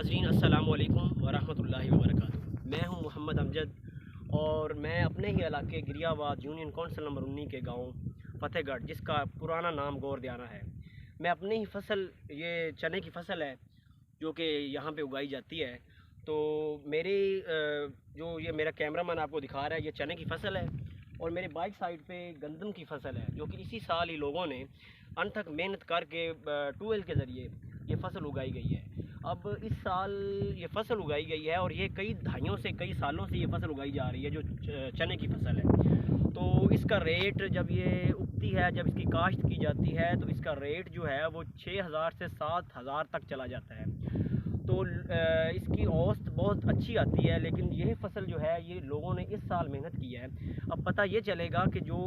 नाजरीन अस्सलाम वालेकुम वरहमतुल्लाहि वबरकातुहू। मैं हूं मोहम्मद अमजद और मैं अपने ही इलाके गिरियाबाद यूनियन कौंसिल नंबर 19 के गांव फतेहगढ़, जिसका पुराना नाम गोरदियाना है, मैं अपनी ही फसल, ये चने की फसल है जो कि यहाँ पे उगाई जाती है। तो मेरी जो ये मेरा कैमरामैन आपको दिखा रहा है, ये चने की फसल है और मेरे बाइक साइड पे गंदम की फसल है, जो कि इसी साल ही लोगों ने अनथक मेहनत करके ट्यूबवेल के ज़रिए ये फसल उगाई गई है। अब इस साल ये फसल उगाई गई है और ये कई दहाइयों से, कई सालों से ये फसल उगाई जा रही है, जो चने की फसल है। तो इसका रेट जब ये उगती है, जब इसकी काश्त की जाती है, तो इसका रेट जो है वो 6,000 से 7,000 तक चला जाता है। तो इसकी औसत बहुत अच्छी आती है, लेकिन यह फसल जो है ये लोगों ने इस साल मेहनत की है। अब पता ये चलेगा कि जो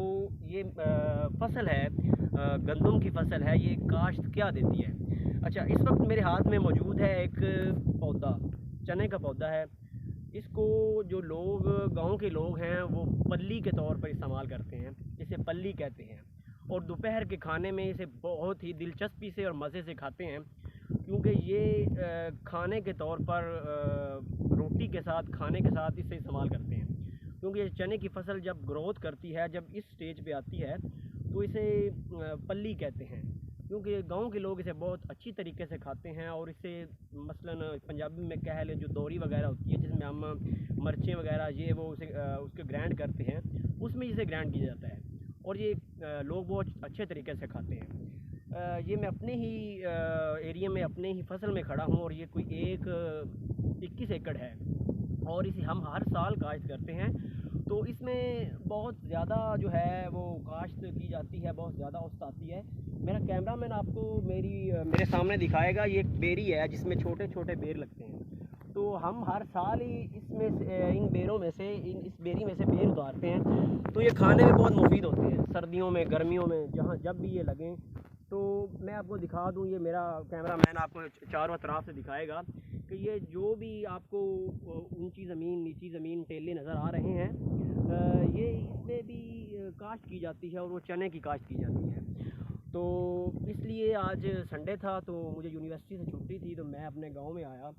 ये फसल है, गंदम की फसल है, ये काश्त क्या देती है। अच्छा, इस वक्त मेरे हाथ में मौजूद है एक पौधा, चने का पौधा है। इसको जो लोग, गांव के लोग हैं, वो पल्ली के तौर पर इस्तेमाल करते हैं, इसे पल्ली कहते हैं। और दोपहर के खाने में इसे बहुत ही दिलचस्पी से और मज़े से खाते हैं, क्योंकि ये खाने के तौर पर रोटी के साथ, खाने के साथ इसे इस्तेमाल करते हैं। क्योंकि ये चने की फसल जब ग्रोथ करती है, जब इस स्टेज पे आती है, तो इसे पल्ली कहते हैं, क्योंकि गांव के लोग इसे बहुत अच्छी तरीके से खाते हैं। और इसे मसलन पंजाबी में कह लें, जो दोरी वगैरह होती है जिसमें हम मिर्चें वगैरह ये वो उसे उसके ग्राइंड करते हैं, उसमें इसे ग्राइंड किया जाता है और ये लोग बहुत अच्छे तरीके से खाते हैं। ये मैं अपने ही एरिया में, अपने ही फसल में खड़ा हूँ और ये कोई 21 एकड़ है और इसे हम हर साल काश्त करते हैं। तो इसमें बहुत ज़्यादा जो है वो काश्त की जाती है, बहुत ज़्यादा औसत आती है। मेरा कैमरामैन आपको मेरे सामने दिखाएगा, ये एक बेरी है जिसमें छोटे छोटे बेर लगते हैं। तो हम हर साल ही इसमें से, इन बेरों में से, इस बेरी में से बेर उतारते हैं। तो ये खाने में बहुत मुफीद होते हैं, सर्दियों में, गर्मियों में, जहाँ जब भी ये लगें। तो मैं आपको दिखा दूँ, ये मेरा कैमरामैन आपको चारों तरफ से दिखाएगा कि ये जो भी आपको ऊंची ज़मीन, नीची ज़मीन, टेले नज़र आ रहे हैं, ये इसमें भी काश्त की जाती है और वो चने की काश्त की जाती है। तो इसलिए आज संडे था, तो मुझे यूनिवर्सिटी से छुट्टी थी, तो मैं अपने गांव में आया।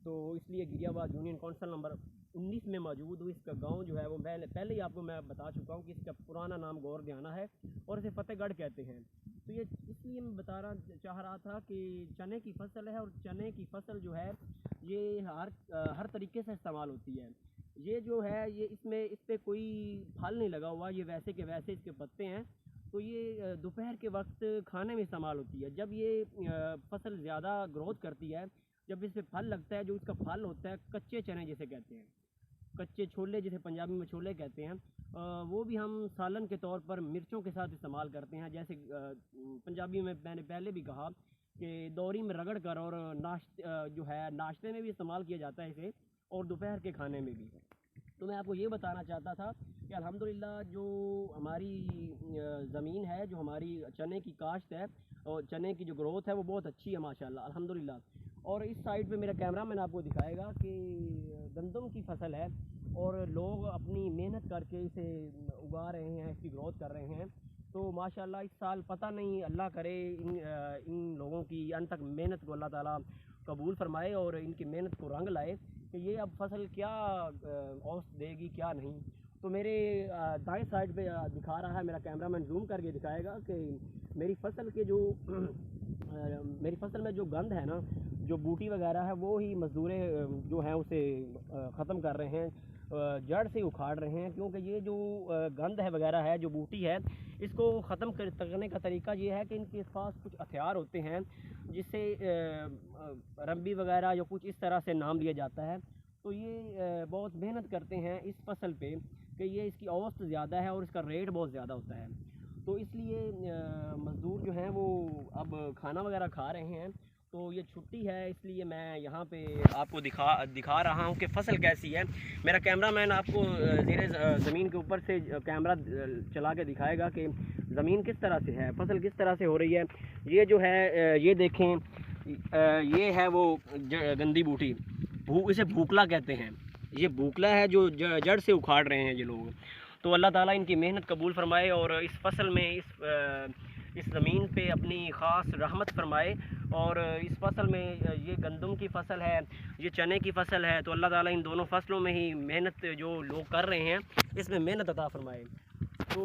तो इसलिए गिरियाबाद यूनियन कौंसिल नंबर 19 में मौजूद हूँ। इसका गांव जो है वो पहले ही आपको मैं बता चुका हूँ कि इसका पुराना नाम गोरदियाना है और इसे फतेहगढ़ कहते हैं। तो ये इसलिए मैं चाह रहा था कि चने की फसल है और चने की फसल जो है ये हर तरीके से इस्तेमाल होती है। ये जो है, ये इस पर कोई फल नहीं लगा हुआ, ये वैसे के वैसे इसके पत्ते हैं। तो ये दोपहर के वक्त खाने में इस्तेमाल होती है। जब ये फसल ज़्यादा ग्रोथ करती है, जब इस पर फल लगता है, जो इसका फल होता है कच्चे चने जिसे कहते हैं, कच्चे छोले जिसे पंजाबी में छोले कहते हैं, वो भी हम सालन के तौर पर मिर्चों के साथ इस्तेमाल करते हैं। जैसे पंजाबी में मैंने पहले भी कहा कि दौरी में रगड़ कर, और जो है नाश्ते में भी इस्तेमाल किया जाता है इसे, और दोपहर के खाने में भी। तो मैं आपको ये बताना चाहता था कि अल्हम्दुलिल्लाह जो हमारी ज़मीन है, जो हमारी चने की काश्त है और चने की जो ग्रोथ है, वो बहुत अच्छी है माशाल्लाह, अल्हम्दुलिल्लाह। और इस साइड पे मेरा कैमरामैन आपको दिखाएगा कि गंदम की फसल है और लोग अपनी मेहनत करके इसे उगा रहे हैं, इसकी ग्रोथ कर रहे हैं। तो माशाल्लाह इस साल पता नहीं, अल्लाह करे इन लोगों की अन तक मेहनत को अल्लाह ताला कबूल फरमाए और इनकी मेहनत को रंग लाए कि ये अब फसल क्या औसत देगी, क्या नहीं। तो मेरे दाएं साइड पे दिखा रहा है मेरा कैमरामैन, जूम करके दिखाएगा कि मेरी फसल के जो मेरी फसल में जो गंद है ना, जो बूटी वगैरह है, वो ही मज़दूर जो हैं उसे ख़त्म कर रहे हैं, जड़ से उखाड़ रहे हैं। क्योंकि ये जो गंद है वगैरह है, जो बूटी है, इसको ख़त्म करने का तरीका ये है कि इनके पास कुछ हथियार होते हैं जिससे रंबी वगैरह या कुछ इस तरह से नाम लिया जाता है। तो ये बहुत मेहनत करते हैं इस फसल पे कि ये इसकी औसत ज़्यादा है और इसका रेट बहुत ज़्यादा होता है। तो इसलिए मज़दूर जो हैं वो अब खाना वगैरह खा रहे हैं। तो ये छुट्टी है, इसलिए मैं यहाँ पे आपको दिखा रहा हूँ कि फ़सल कैसी है। मेरा कैमरामैन आपको ज़ेरे ज़मीन के ऊपर से कैमरा चला के दिखाएगा कि ज़मीन किस तरह से है, फसल किस तरह से हो रही है। ये जो है, ये देखें, ये है वो गंदी बूटी, इसे भूकला कहते हैं। ये भूकला है जो जड़ से उखाड़ रहे हैं ये लोग। तो अल्लाह ताला इनकी मेहनत कबूल फरमाए और इस फसल में, इस ज़मीन पे अपनी ख़ास रहमत फरमाए और इस फसल में ये गंदम की फसल है, ये चने की फसल है। तो अल्लाह ताला इन दोनों फसलों में ही मेहनत जो लोग कर रहे हैं इसमें मेहनत अता फरमाए। तो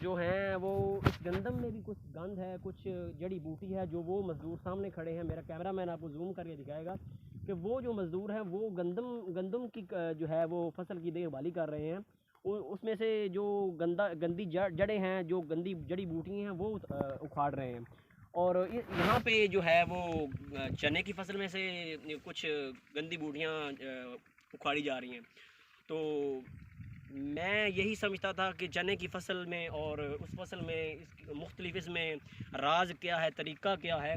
जो हैं वो इस गंदम में भी कुछ गंद है, कुछ जड़ी बूटी है, जो वो मज़दूर सामने खड़े हैं, मेरा कैमरामैन आपको जूम करके दिखाएगा कि वो जो मज़दूर हैं वो गंदम की जो है वो फसल की देखभाली कर रहे हैं। उसमें से जो गंदी जड़ें हैं, जो गंदी जड़ी बूटी हैं वो उखाड़ रहे हैं। और यहाँ पे जो है वो चने की फसल में से कुछ गंदी बूटियाँ उखाड़ी जा रही हैं। तो मैं यही समझता था कि चने की फसल में और उस फसल में इस मुख्तलिफ इसमें राज क्या है, तरीक़ा क्या है।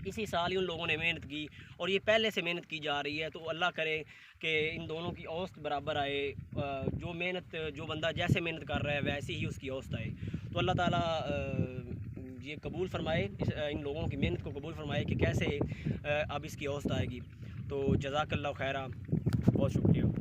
इसी साल ही उन लोगों ने मेहनत की और ये पहले से मेहनत की जा रही है। तो अल्लाह करे कि इन दोनों की औसत बराबर आए। जो बंदा जैसे मेहनत कर रहा है वैसी ही उसकी औसत आए। तो अल्लाह ताला ये कबूल फरमाए, इन लोगों की मेहनत को कबूल फरमाए कि कैसे अब इसकी औसत आएगी। तो जज़ाकल्लाह खैरा, बहुत शुक्रिया।